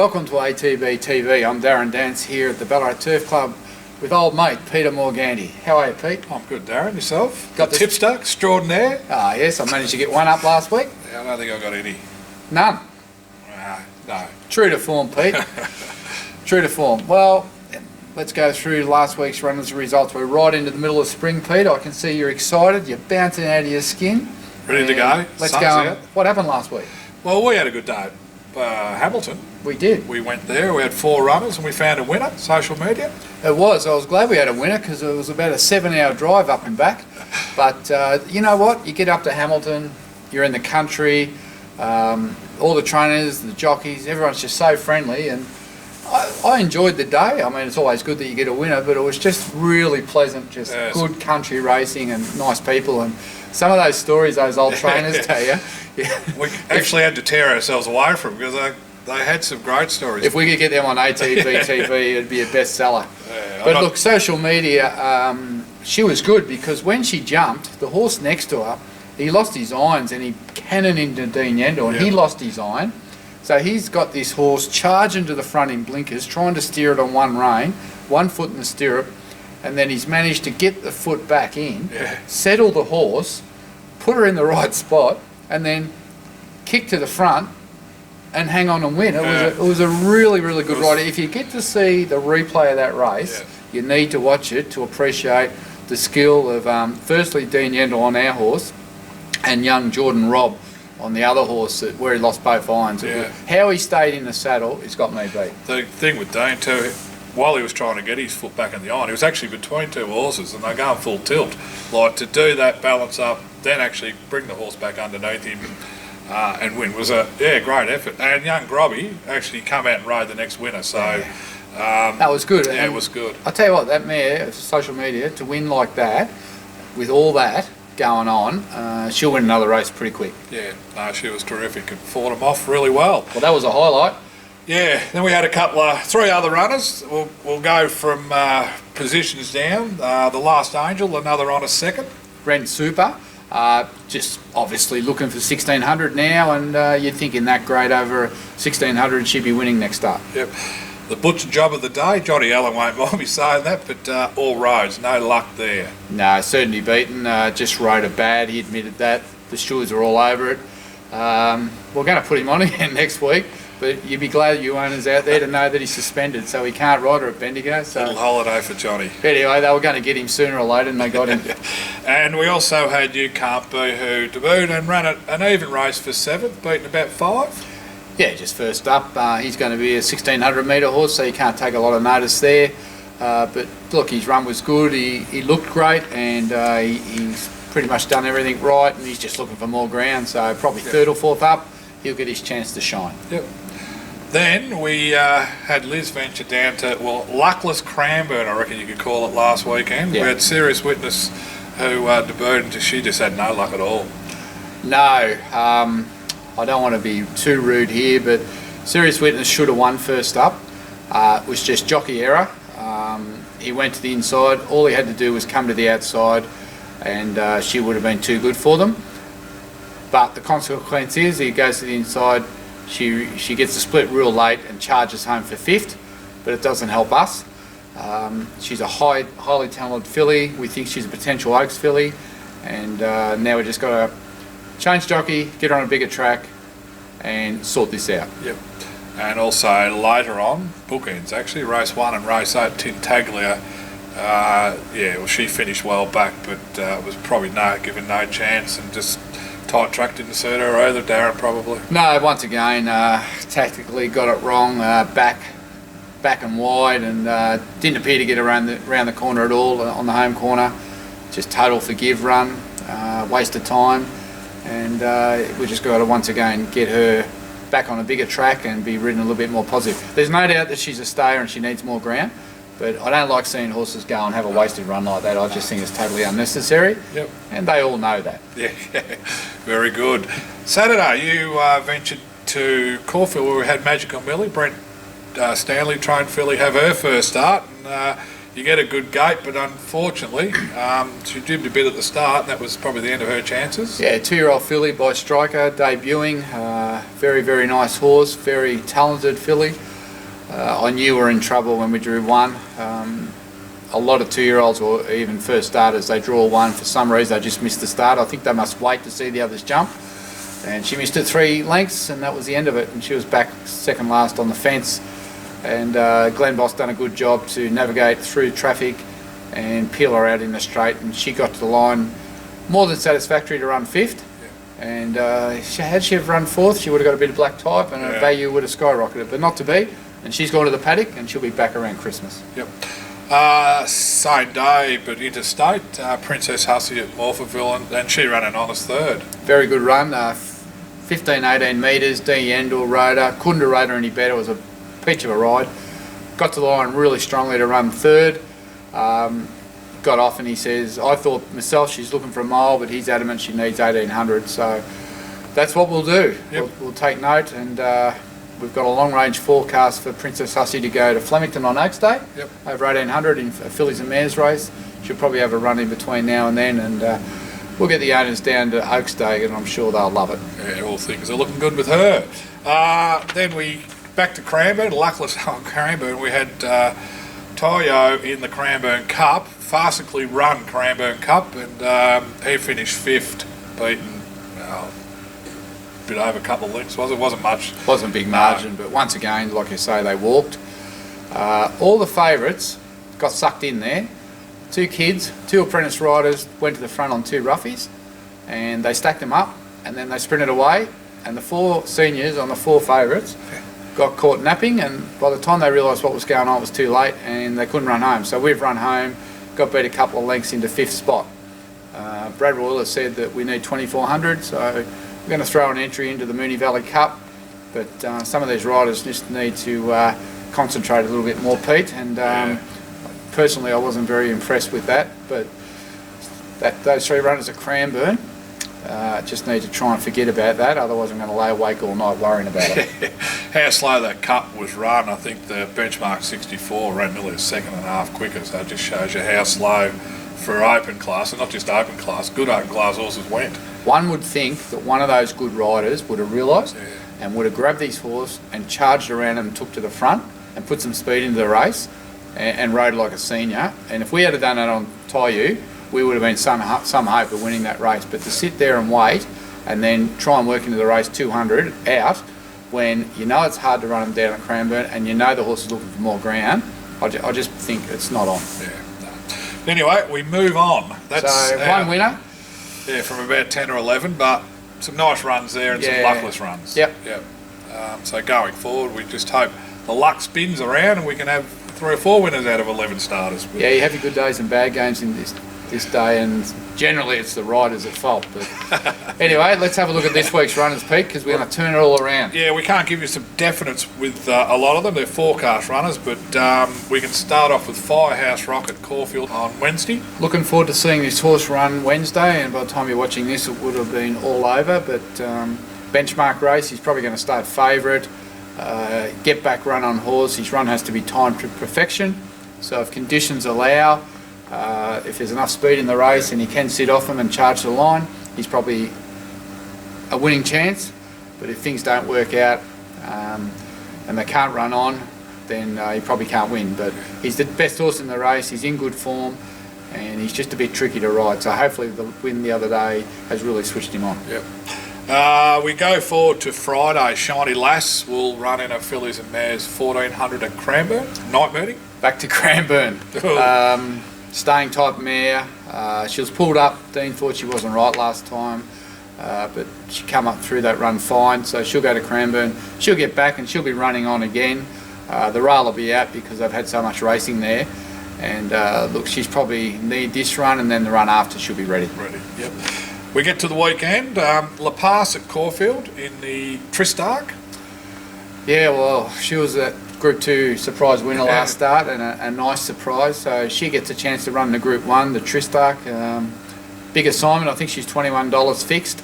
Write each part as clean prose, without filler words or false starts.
Welcome to ATB TV. I'm Darren Dance here at the Ballarat Turf Club with old mate Peter Morganti. How are you, Pete? I'm good, Darren. Yourself? Got the tipster extraordinaire? Ah, yes, I managed to get one up last week. Yeah, I don't think I got any. None. No. True to form, Pete. True to form. Well, let's go through last week's runners' results. We're right into the middle of spring, Pete. I can see you're excited. You're bouncing out of your skin. Ready to go. Let's Sun's go. out. What happened last week? Well, we had a good day at Hamilton. We did. We went there, we had 4 runners and we found a winner, social media. It was. I was glad we had a winner because it was about a 7-hour drive up and back. But you know what? You get up to Hamilton, you're in the country, all the trainers, the jockeys, everyone's just so friendly, and I enjoyed the day. I mean, it's always good that you get a winner, but it was just really pleasant, just good country racing and nice people. And some of those stories those old trainers tell you. We actually had to tear ourselves away from them because they had some great stories. If we could get them on ATB TV, it'd be a bestseller. But look, social media, she was good because when she jumped, the horse next to her, he lost his irons and he cannoned into Dean Yendall and he lost his iron. So he's got this horse charging to the front in blinkers, trying to steer it on one rein, 1 foot in the stirrup, and then he's managed to get the foot back in, settle the horse, put her in the right spot, and then kick to the front and hang on and win. It was a really, really good ride. If you get to see the replay of that race, you need to watch it to appreciate the skill of, firstly, Dean Yendall on our horse and young Jordan Robb on the other horse where he lost both irons. How he stayed in the saddle has got me beat. The thing with Dean too, while he was trying to get his foot back in the iron, he was actually between 2 horses and they're going full tilt. Like, to do that balance up, then actually bring the horse back underneath him and win was a great effort. And young Grobby actually come out and rode the next winner, so that was good. Yeah, it was good. I tell you what, that mare, social media, to win like that, with all that going on, she'll win another race pretty quick. Yeah, no, she was terrific and fought them off really well. Well, that was a highlight. Yeah, then we had 3 other runners. We'll go from positions down. The Last Angel, another on a second. Ren Super, just obviously looking for 1600 now, and you'd think in that grade over 1600 she'd be winning next up. Yep. The butcher job of the day, Johnny Allen won't mind me saying that, but all roads, no luck there. No, certainly beaten. Just rode it bad. He admitted that. The shoes are all over it. We're going to put him on again next week. But you'd be glad you owners out there to know that he's suspended, so he can't ride her at Bendigo. So little holiday for Johnny. Anyway, they were going to get him sooner or later, and they got him. And we also had You Can't Be who debuted and ran an even race for 7th, beaten about 5. Yeah, just first up. He's going to be a 1600 metre horse, so you can't take a lot of notice there. But look, his run was good. He looked great, and he's pretty much done everything right, and he's just looking for more ground. So probably 3rd or 4th up, he'll get his chance to shine. Yep. Then we had Liz venture down to, luckless Cranbourne, I reckon you could call it, last weekend. We had Serious Witness who debuted, and she just had no luck at all. No, I don't want to be too rude here, but Serious Witness should have won first up. It was just jockey error. He went to the inside. All he had to do was come to the outside, and she would have been too good for them. But the consequence is he goes to the inside. She gets the split real late and charges home for 5th, but it doesn't help us. She's a highly talented filly. We think she's a potential Oaks filly, and now we just got to change jockey, get her on a bigger track, and sort this out. Yep. And also later on, bookends actually, race 1 and race 8, Tintaglia. She finished well back, but was probably given no chance, and just tight track didn't suit her either, Darren, probably. No, once again, tactically got it wrong, back and wide, and didn't appear to get around the corner at all on the home corner. Just total forgive run, waste of time, and we just got to once again get her back on a bigger track and be ridden a little bit more positive. There's no doubt that she's a stayer and she needs more ground, but I don't like seeing horses go and have a wasted run like that. I just think it's totally unnecessary. Yep. And they all know that. Yeah, very good. Saturday, you ventured to Caulfield where we had Magical Millie. Brent Stanley, trained filly, have her first start. And you get a good gate, but unfortunately, she jibbed a bit at the start, and that was probably the end of her chances. Yeah, 2-year-old filly by Striker, debuting. Very, very nice horse, very talented filly. I knew we were in trouble when we drew one. A lot of 2-year-olds or even first starters, they draw one for some reason, they just missed the start. I think they must wait to see the others jump. And she missed it 3 lengths, and that was the end of it. And she was back second last on the fence. And Glenn Boss done a good job to navigate through traffic and peel her out in the straight. And she got to the line more than satisfactory to run 5th. And had she have run 4th, she would have got a bit of black type, and her value would have skyrocketed, but not to be. And she's gone to the paddock, and she'll be back around Christmas. Yep. Same day, but interstate, Princess Hussey at Morphettville, and she ran an honest 3rd. Very good run, 15-18 metres, D. Endor rotor. Couldn't have rode her any better. It was a peach of a ride. Got to the line really strongly to run 3rd. Got off and he says, I thought myself she's looking for a mile, but he's adamant she needs 1800. So that's what we'll do. Yep. We'll take note, and we've got a long range forecast for Princess Hussey to go to Flemington on Oaks Day, over 1800 in a fillies and mares race. She'll probably have a run in between now and then, and we'll get the owners down to Oaks Day, and I'm sure they'll love it. Yeah, all things are looking good with her. Then we back to Cranbourne, luckless on Cranbourne. We had Tayo in the Cranbourne Cup, farcically run Cranbourne Cup, and he finished 5th, beaten a bit over a couple of lengths. It wasn't much. Wasn't a big margin, but once again, like you say, they walked. All the favourites got sucked in there. 2 kids, 2 apprentice riders went to the front on 2 roughies, and they stacked them up, and then they sprinted away, and the 4 seniors on the 4 favourites got caught napping, and by the time they realised what was going on, it was too late, and they couldn't run home. So we've run home, got beat a couple of lengths into 5th spot. Brad Royal has said that we need 2400, so we're going to throw an entry into the Moonee Valley Cup, but some of these riders just need to concentrate a little bit more, Pete, and personally I wasn't very impressed with that, but those 3 runners at Cranbourne just need to try and forget about that, otherwise I'm going to lay awake all night worrying about it. How slow that cup was run. I think the benchmark 64 ran nearly a second and a half quicker, so it just shows you how slow for open class, and not just open class, good open class horses went. One would think that one of those good riders would have realised and would have grabbed these horses and charged around them and took to the front and put some speed into the race and rode like a senior. And if we had done that on Tayu, we would have been some hope of winning that race. But to sit there and wait and then try and work into the race 200 out when you know it's hard to run them down at Cranbourne and you know the horse is looking for more ground, I just think it's not on. Yeah. Anyway, we move on. That's one winner. Yeah, from about 10 or 11, but some nice runs there and some luckless runs. Yep. So going forward, we just hope the luck spins around and we can have 3 or 4 winners out of 11 starters. Yeah, you have your good days and bad games in this day, and generally it's the riders at fault. But anyway, let's have a look at this week's runners, Pete, because we're going to turn it all around. Yeah, we can't give you some definites with a lot of them. They're forecast runners, but we can start off with Firehouse Rock at Caulfield on Wednesday. Looking forward to seeing this horse run Wednesday, and by the time you're watching this it would have been all over, but benchmark race, he's probably going to start favourite. Get back run on horse, his run has to be timed to perfection, so if conditions allow, if there's enough speed in the race and he can sit off them and charge the line, he's probably a winning chance. But if things don't work out and they can't run on, then he probably can't win. But he's the best horse in the race, he's in good form, and he's just a bit tricky to ride, so hopefully the win the other day has really switched him on. Yep. We go forward to Friday. Shiny Lass will run in a fillies and mares 1400 at Cranbourne. Night meeting. Back to Cranbourne. Staying type mare. She was pulled up. Dean thought she wasn't right last time, but she come up through that run fine, so she'll go to Cranbourne. She'll get back and she'll be running on again. The rail will be out because they've had so much racing there, and look, she's probably need this run, and then the run after she'll be ready. Yep. We get to the weekend. La Passe at Caulfield in the Tristarc. Yeah, well, she was a Group 2 surprise winner last start, and a nice surprise. So she gets a chance to run the Group 1, the Tristarc. Big assignment. I think she's $21 fixed.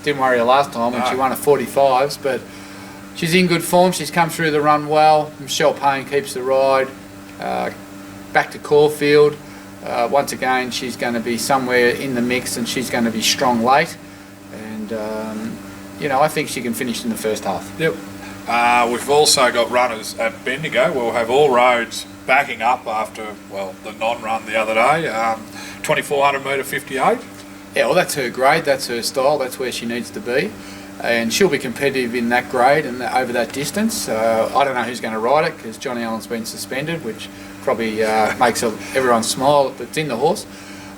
Didn't worry her last time when she won at 45s, but she's in good form. She's come through the run well. Michelle Payne keeps the ride. Back to Caulfield. Once again, she's going to be somewhere in the mix, and she's going to be strong late. And you know, I think she can finish in the first half. Yep. We've also got runners at Bendigo. We'll have all roads backing up after, well, the non-run the other day. 2400 metre 58. Yeah, well, that's her grade, that's her style, that's where she needs to be. And she'll be competitive in that grade and over that distance. I don't know who's going to ride it because Johnny Allen's been suspended, which probably makes everyone smile that's in the horse.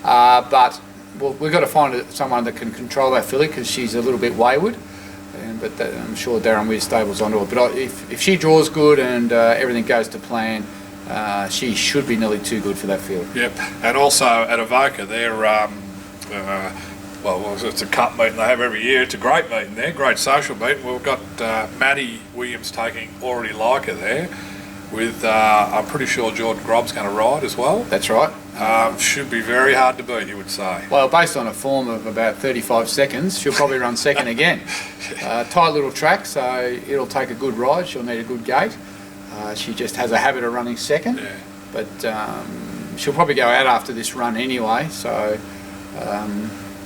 But well, we've got to find someone that can control that filly because she's a little bit wayward. But I'm sure Darren Weir's stable's onto it. But if she draws good and everything goes to plan, she should be nearly too good for that field. Yep. And also at Avoca, they're well, it's a cup meeting they have every year. It's a great meeting there, great social meeting. We've got Maddie Williams taking Already Like Her there with, I'm pretty sure Jordan Grob's going to ride as well. That's right. Should be very hard to beat, you would say. Well, based on a form of about 35 seconds, she'll probably run second again. Tight little track, so it'll take a good ride. She'll need a good gate. She just has a habit of running second. Yeah. But she'll probably go out after this run anyway, so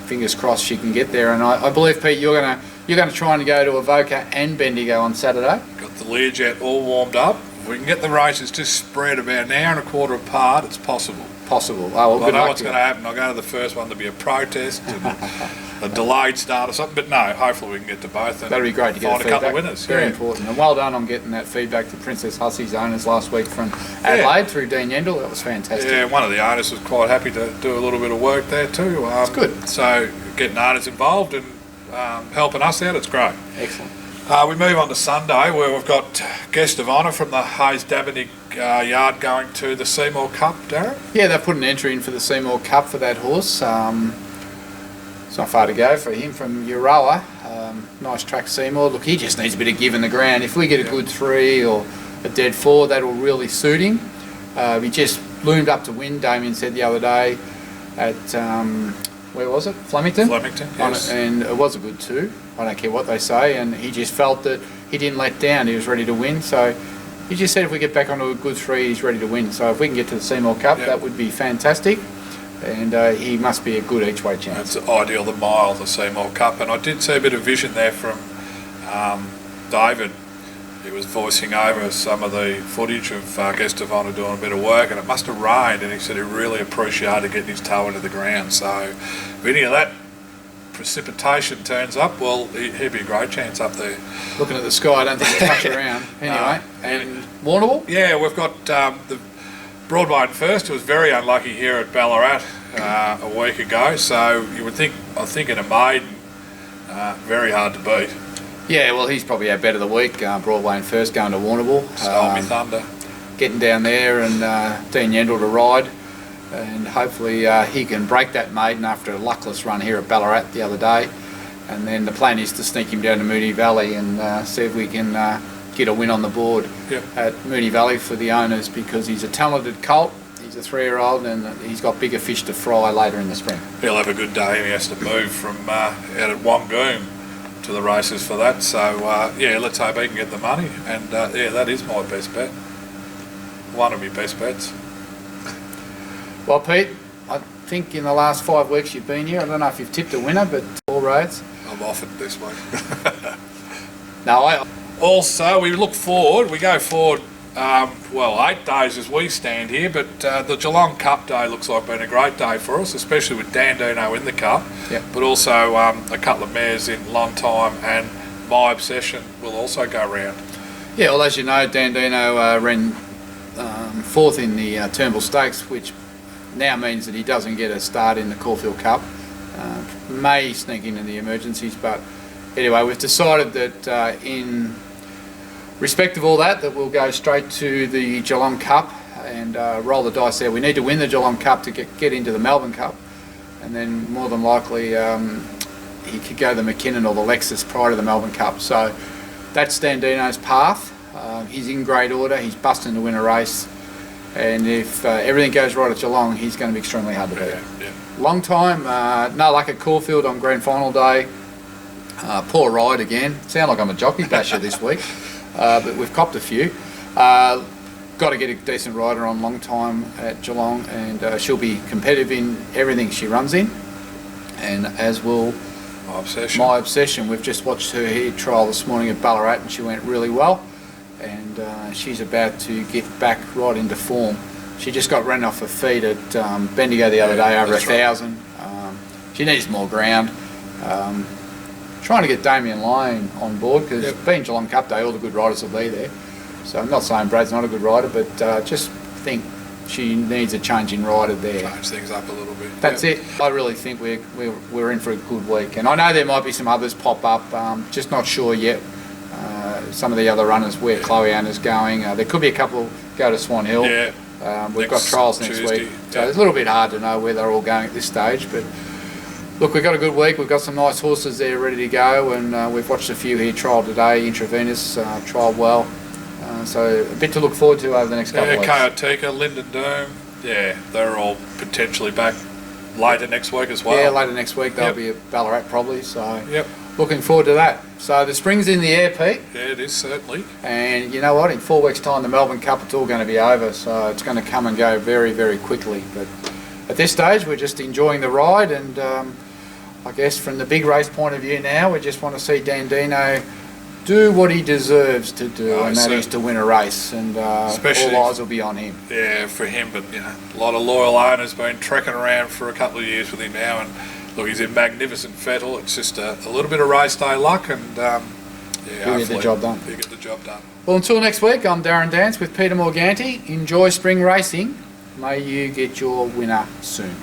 fingers crossed she can get there. And I believe, Pete, you're going to try and go to Avoca and Bendigo on Saturday. Got the Learjet all warmed up. If we can get the races just spread about an hour and a quarter apart, it's possible. Possible. Oh, well, I know what's going to happen. I'll go to the first one to be a protest and a delayed start or something. But no, hopefully we can get to both. And that'd be great to get find a couple of winners. Very important. And well done on getting that feedback to Princess Hussey's owners last week from Adelaide through Dean Yendall. That was fantastic. Yeah, one of the owners was quite happy to do a little bit of work there too. It's good. So getting owners involved and helping us out, it's great. Excellent. We move on to Sunday where we've got guest of honour from the Hayes Dabernick yard going to the Seymour Cup, Darren? Yeah, they've put an entry in for the Seymour Cup for that horse. It's not far to go for him from Euroa. Nice track, Seymour. Look, he just needs a bit of give in the ground. If we get a good 3 or a dead 4, that'll really suit him. He just loomed up to win, Damien said the other day, at, where was it? Flemington? Flemington, yes. And it was a good 2. I don't care what they say, and he just felt that he didn't let down. He was ready to win, so he just said if we get back onto a good 3, he's ready to win. So if we can get to the Seymour Cup, that would be fantastic, and he must be a good each-way chance. It's ideal, the mile, the Seymour Cup, and I did see a bit of vision there from David. He was voicing over some of the footage of guest of honour doing a bit of work, and it must have rained, and he said he really appreciated getting his toe into the ground. So if any of that precipitation turns up, well, he'd be a great chance up there. Looking at the sky, I don't think it's much around. Anyway, and Warrnambool? Yeah, we've got the Broadway and First. It was very unlucky here at Ballarat a week ago, so you would think, I'm thinking a maiden, very hard to beat. Yeah, well, he's probably our bet of the week, Broadway and First, going to Warrnambool. Stole me thunder. Getting down there and Dean Yendall to ride. And hopefully he can break that maiden after a luckless run here at Ballarat the other day. And then the plan is to sneak him down to Moonee Valley and see if we can get a win on the board at Moonee Valley for the owners, because he's a talented colt. He's a 3-year-old and he's got bigger fish to fry later in the spring. He'll have a good day, and he has to move from out at Wongoom to the races for that. So yeah, let's hope he can get the money. And yeah, that is my best bet. One of my best bets. Well, Pete, I think in the last 5 weeks you've been here, I don't know if you've tipped a winner, but all roads. I'm off it this week. Also, we look forward, we go forward, well, 8 days as we stand here, but the Geelong Cup Day looks like been a great day for us, especially with Dandino in the Cup, but also a couple of mares in Long Time and My Obsession will also go round. Yeah, well, as you know, Dandino ran 4th in the Turnbull Stakes, which now means that he doesn't get a start in the Caulfield Cup. May sneak into the emergencies, but anyway, we've decided that in respect of all that, that we'll go straight to the Geelong Cup and roll the dice there. We need to win the Geelong Cup to get into the Melbourne Cup, and then more than likely he could go the McKinnon or the Lexus prior to the Melbourne Cup. So that's Dandino's path. He's in great order, he's busting to win a race. And if everything goes right at Geelong, he's going to be extremely hard to beat. Long Time, no luck at Caulfield on grand final day. Poor ride again. Sound like I'm a jockey basher this week, but we've copped a few. Got to get a decent rider on Long Time at Geelong, and she'll be competitive in everything she runs in, and as will My Obsession. We've just watched her here trial this morning at Ballarat, and she went really well. And she's about to get back right into form. She just got run off her feet at Bendigo the other day, over 1,000. She needs more ground. Trying to get Damien Lane on board, because being Geelong Cup Day, all the good riders will be there. So I'm not saying Brad's not a good rider, but just think she needs a change in rider there. Change things up a little bit. That's it. I really think we're in for a good week, and I know there might be some others pop up. Just not sure yet. Some of the other runners where Chloe Anna's going. There could be a couple go to Swan Hill. Yeah. We've got trials next Tuesday. week, so it's a little bit hard to know where they're all going at this stage. But look, we've got a good week. We've got some nice horses there ready to go, and we've watched a few here trial today. Intravenous trialled well. So a bit to look forward to over the next couple of weeks. Kayatika, Linden Dome, they're all potentially back later next week as well. Yeah, later next week they'll be at Ballarat probably. So looking forward to that. So the spring's in the air, Pete. Yeah, it is certainly. And you know what? In 4 weeks' time, the Melbourne Cup, it's all going to be over. So it's going to come and go very, very quickly. But at this stage, we're just enjoying the ride, and I guess from the big race point of view now, we just want to see Dandino do what he deserves to do, and that is to win a race, and all eyes will be on him. Yeah, for him, but a lot of loyal owners been trekking around for a couple of years with him now, and look, he's in magnificent fettle. It's just a little bit of race day luck, and he'll get the job done. He'll get the job done. Well, until next week, I'm Darren Dance with Peter Morganti. Enjoy spring racing. May you get your winner soon.